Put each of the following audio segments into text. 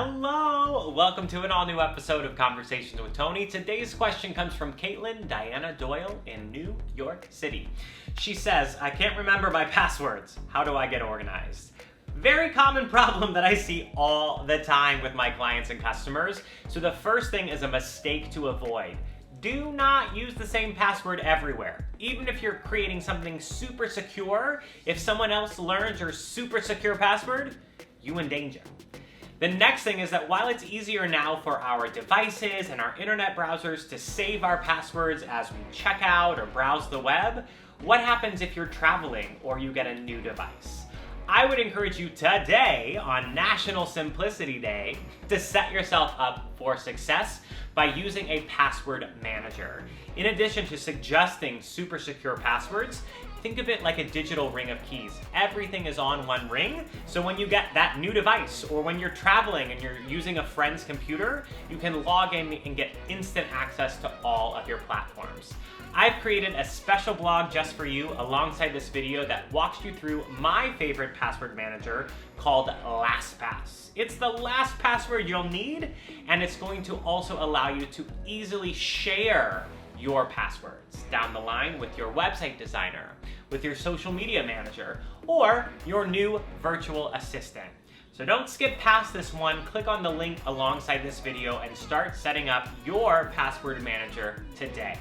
Hello! Welcome to an all-new episode of Conversations with Tony. Today's question comes from Caitlin Diana Doyle in New York City. She says, I can't remember my passwords. How do I get organized? Very common problem that I see all the time with my clients and customers. So the first thing is a mistake to avoid. Do not use the same password everywhere. Even if you're creating something super secure, if someone else learns your super secure password, you in danger. The next thing is that while it's easier now for our devices and our internet browsers to save our passwords as we check out or browse the web, what happens if you're traveling or you get a new device? I would encourage you today, on National Simplicity Day, to set yourself up for success by using a password manager. In addition to suggesting super secure passwords, think of it like a digital ring of keys. Everything is on one ring, so when you get that new device or when you're traveling and you're using a friend's computer, you can log in and get instant access to all of your platforms. I've created a special blog just for you alongside this video that walks you through my favorite password manager called LastPass. It's the last password you'll need, and it's going to also allow you to easily share your passwords down the line with your website designer, with your social media manager, or your new virtual assistant. So don't skip past this one. Click on the link alongside this video and start setting up your password manager today.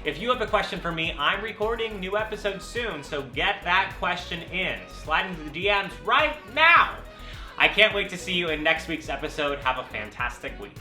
If you have a question for me, I'm recording new episodes soon, so get that question in. Slide into the DMs right now. I can't wait to see you in next week's episode. Have a fantastic week.